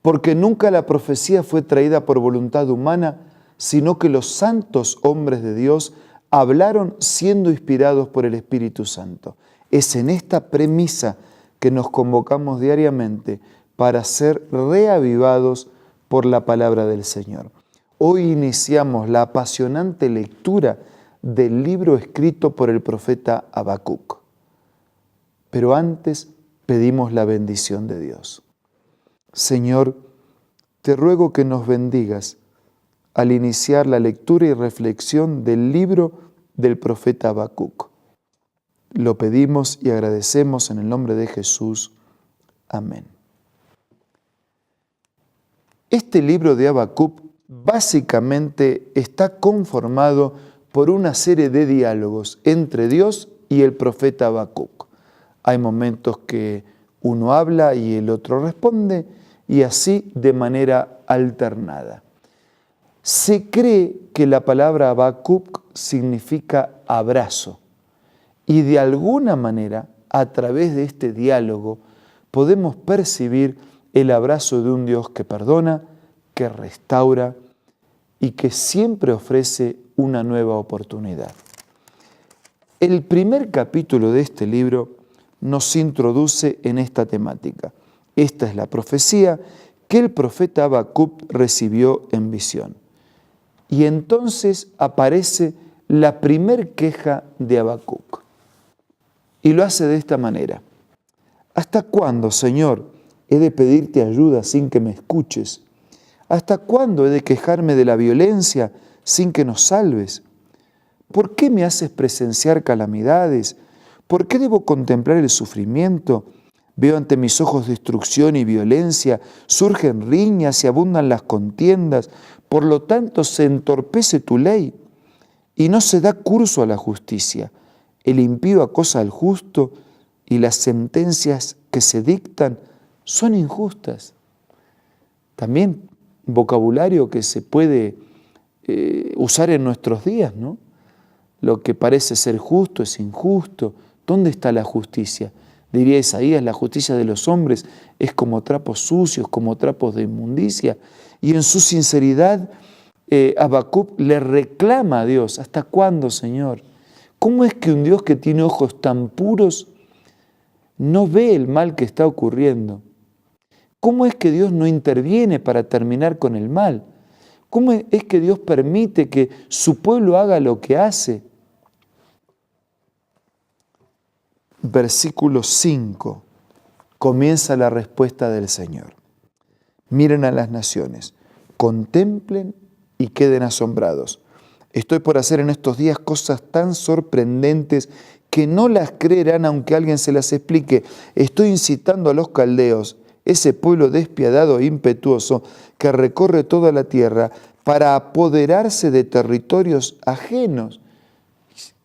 porque nunca la profecía fue traída por voluntad humana, sino que los santos hombres de Dios hablaron siendo inspirados por el Espíritu Santo. Es en esta premisa que nos convocamos diariamente para ser reavivados por la palabra del Señor. Hoy iniciamos la apasionante lectura del libro escrito por el profeta Habacuc. Pero antes pedimos la bendición de Dios. Señor, te ruego que nos bendigas al iniciar la lectura y reflexión del libro del profeta Habacuc. Lo pedimos y agradecemos en el nombre de Jesús. Amén. Este libro de Habacuc básicamente está conformado por una serie de diálogos entre Dios y el profeta Habacuc. Hay momentos que uno habla y el otro responde, y así de manera alternada. Se cree que la palabra Habacuc significa abrazo, y de alguna manera, a través de este diálogo, podemos percibir el abrazo de un Dios que perdona, que restaura y que siempre ofrece una nueva oportunidad. El primer capítulo de este libro nos introduce en esta temática. Esta es la profecía que el profeta Habacuc recibió en visión. Y entonces aparece la primer queja de Habacuc. Y lo hace de esta manera. ¿Hasta cuándo, Señor, he de pedirte ayuda sin que me escuches? ¿Hasta cuándo he de quejarme de la violencia sin que nos salves? ¿Por qué me haces presenciar calamidades? ¿Por qué debo contemplar el sufrimiento? Veo ante mis ojos destrucción y violencia, surgen riñas y abundan las contiendas, por lo tanto se entorpece tu ley y no se da curso a la justicia. El impío acosa al justo y las sentencias que se dictan son injustas. También vocabulario que se puede usar en nuestros días, ¿no? Lo que parece ser justo es injusto. ¿Dónde está la justicia? Diría Isaías, la justicia de los hombres es como trapos sucios, como trapos de inmundicia. Y en su sinceridad, Habacuc le reclama a Dios, ¿hasta cuándo, Señor? ¿Cómo es que un Dios que tiene ojos tan puros no ve el mal que está ocurriendo? ¿Cómo es que Dios no interviene para terminar con el mal? ¿Cómo es que Dios permite que su pueblo haga lo que hace? Versículo 5, comienza la respuesta del Señor. Miren a las naciones, contemplen y queden asombrados. Estoy por hacer en estos días cosas tan sorprendentes que no las creerán aunque alguien se las explique. Estoy incitando a los caldeos, ese pueblo despiadado e impetuoso que recorre toda la tierra para apoderarse de territorios ajenos.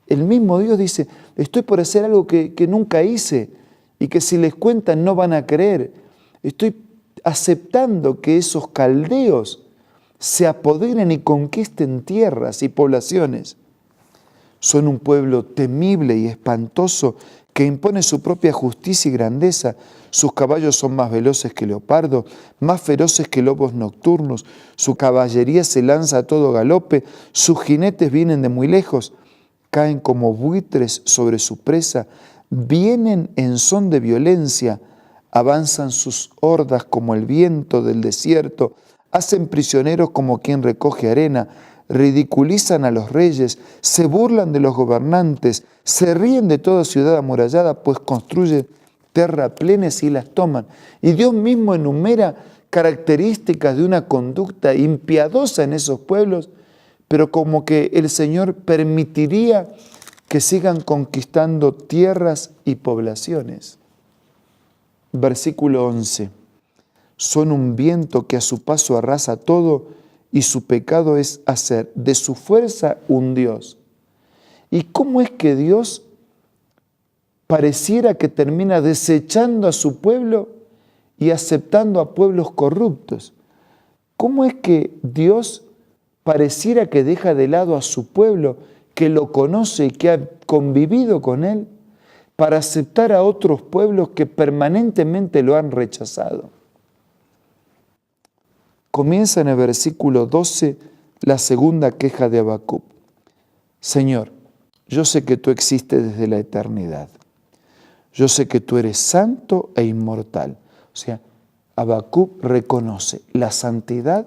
El mismo Dios dice, estoy por hacer algo que nunca hice y que si les cuentan no van a creer. Estoy aceptando que esos caldeos se apoderen y conquisten tierras y poblaciones. Son un pueblo temible y espantoso que impone su propia justicia y grandeza. Sus caballos son más veloces que leopardos, más feroces que lobos nocturnos. Su caballería se lanza a todo galope, sus jinetes vienen de muy lejos. Caen como buitres sobre su presa, vienen en son de violencia, avanzan sus hordas como el viento del desierto, hacen prisioneros como quien recoge arena, ridiculizan a los reyes, se burlan de los gobernantes, se ríen de toda ciudad amurallada, pues construyen terraplenes y las toman. Y Dios mismo enumera características de una conducta impiadosa en esos pueblos, pero como que el Señor permitiría que sigan conquistando tierras y poblaciones. Versículo 11. Son un viento que a su paso arrasa todo y su pecado es hacer de su fuerza un Dios. ¿Y cómo es que Dios pareciera que termina desechando a su pueblo y aceptando a pueblos corruptos? ¿Cómo es que Dios pareciera que deja de lado a su pueblo, que lo conoce y que ha convivido con él, para aceptar a otros pueblos que permanentemente lo han rechazado? comienza en el versículo 12 la segunda queja de Habacuc. Señor, yo sé que tú existes desde la eternidad. Yo sé que tú eres santo e inmortal. O sea, Habacuc reconoce la santidad,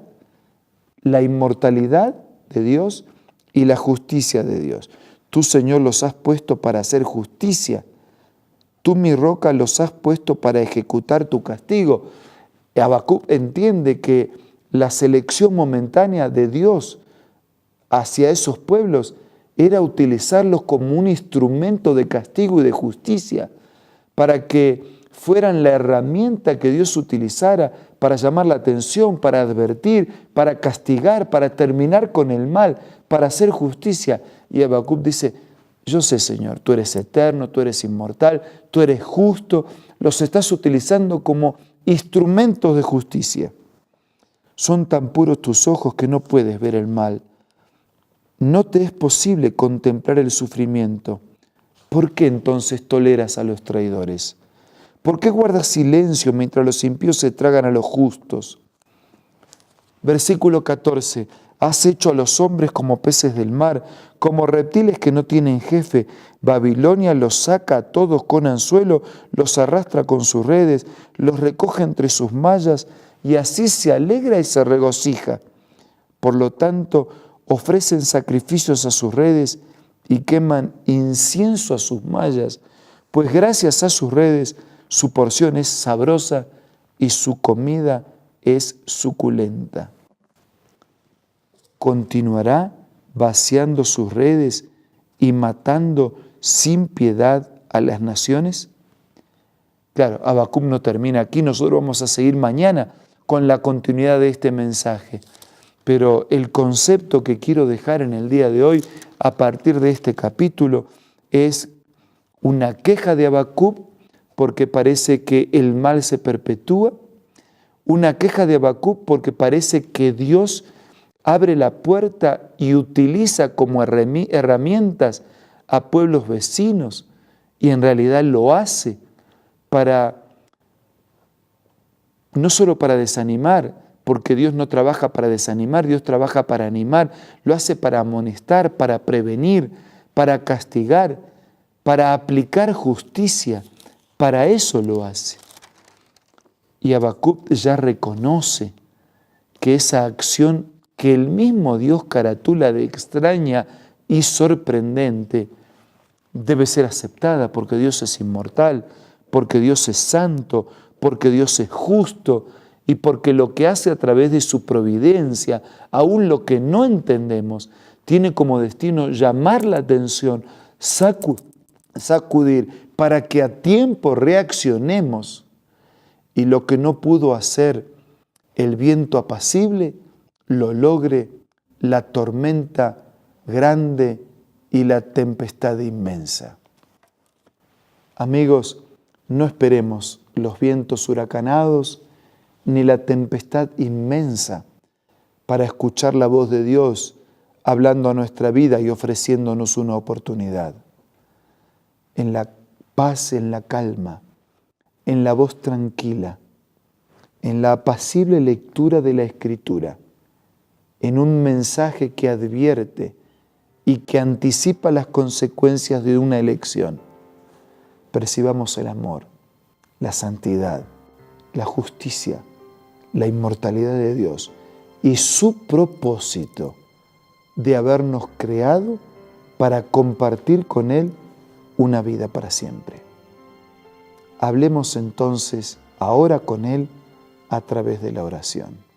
la inmortalidad de Dios y la justicia de Dios. Tú, Señor, los has puesto para hacer justicia. Tú, mi roca, los has puesto para ejecutar tu castigo. Habacuc entiende que la selección momentánea de Dios hacia esos pueblos era utilizarlos como un instrumento de castigo y de justicia, para que fueran la herramienta que Dios utilizara para llamar la atención, para advertir, para castigar, para terminar con el mal, para hacer justicia. Y Habacuc dice, yo sé, Señor, tú eres eterno, tú eres inmortal, tú eres justo, los estás utilizando como instrumentos de justicia. Son tan puros tus ojos que no puedes ver el mal. No te es posible contemplar el sufrimiento. ¿Por qué entonces toleras a los traidores? ¿Por qué guardas silencio mientras los impíos se tragan a los justos? Versículo 14. Has hecho a los hombres como peces del mar, como reptiles que no tienen jefe. Babilonia los saca a todos con anzuelo, los arrastra con sus redes, los recoge entre sus mallas y así se alegra y se regocija. Por lo tanto, ofrecen sacrificios a sus redes y queman incienso a sus mallas, pues gracias a sus redes su porción es sabrosa y su comida es suculenta. Continuará vaciando sus redes y matando sin piedad a las naciones. Claro, Habacuc no termina aquí, nosotros vamos a seguir mañana con la continuidad de este mensaje. Pero el concepto que quiero dejar en el día de hoy, a partir de este capítulo, es una queja de Habacuc porque parece que el mal se perpetúa, una queja de Habacuc porque parece que Dios abre la puerta y utiliza como herramientas a pueblos vecinos, y en realidad lo hace para, no solo para desanimar, porque Dios no trabaja para desanimar, Dios trabaja para animar, lo hace para amonestar, para prevenir, para castigar, para aplicar justicia, para eso lo hace. Y Habacuc ya reconoce que esa acción que el mismo Dios caratula de extraña y sorprendente debe ser aceptada porque Dios es inmortal, porque Dios es santo, porque Dios es justo y porque lo que hace a través de su providencia, aún lo que no entendemos, tiene como destino llamar la atención, sacudir, para que a tiempo reaccionemos y lo que no pudo hacer el viento apacible, lo logre la tormenta grande y la tempestad inmensa. Amigos, no esperemos los vientos huracanados ni la tempestad inmensa para escuchar la voz de Dios hablando a nuestra vida y ofreciéndonos una oportunidad. En la paz, en la calma, en la voz tranquila, en la apacible lectura de la Escritura, en un mensaje que advierte y que anticipa las consecuencias de una elección, percibamos el amor, la santidad, la justicia, la inmortalidad de Dios y su propósito de habernos creado para compartir con Él una vida para siempre. Hablemos entonces ahora con Él a través de la oración.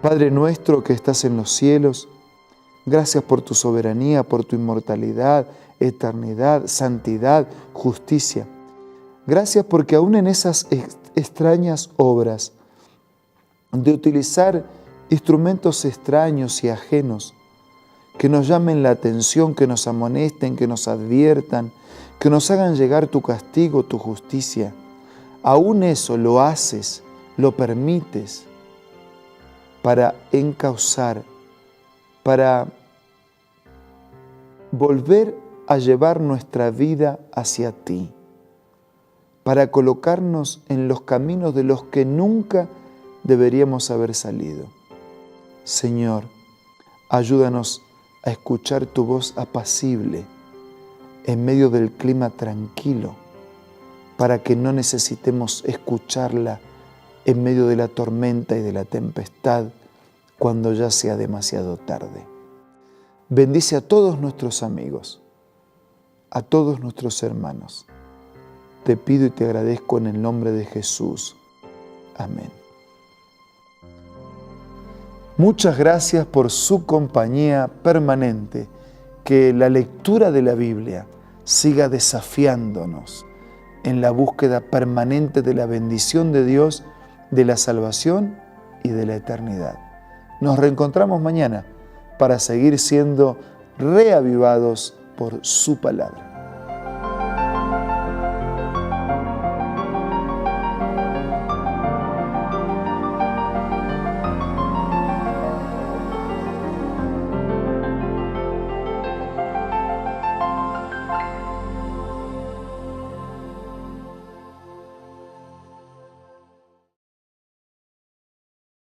Padre nuestro que estás en los cielos, gracias por tu soberanía, por tu inmortalidad, eternidad, santidad, justicia. Gracias porque aún en esas extrañas obras de utilizar instrumentos extraños y ajenos que nos llamen la atención, que nos amonesten, que nos adviertan, que nos hagan llegar tu castigo, tu justicia, aún eso lo haces, lo permites para encauzar, para volver a llevar nuestra vida hacia ti, para colocarnos en los caminos de los que nunca deberíamos haber salido. Señor, ayúdanos a escuchar tu voz apacible en medio del clima tranquilo, para que no necesitemos escucharla en medio de la tormenta y de la tempestad cuando ya sea demasiado tarde. Bendice a todos nuestros amigos, a todos nuestros hermanos. Te pido y te agradezco en el nombre de Jesús. Amén. Muchas gracias por su compañía permanente. Que la lectura de la Biblia siga desafiándonos en la búsqueda permanente de la bendición de Dios, de la salvación y de la eternidad. Nos reencontramos mañana para seguir siendo reavivados por su palabra.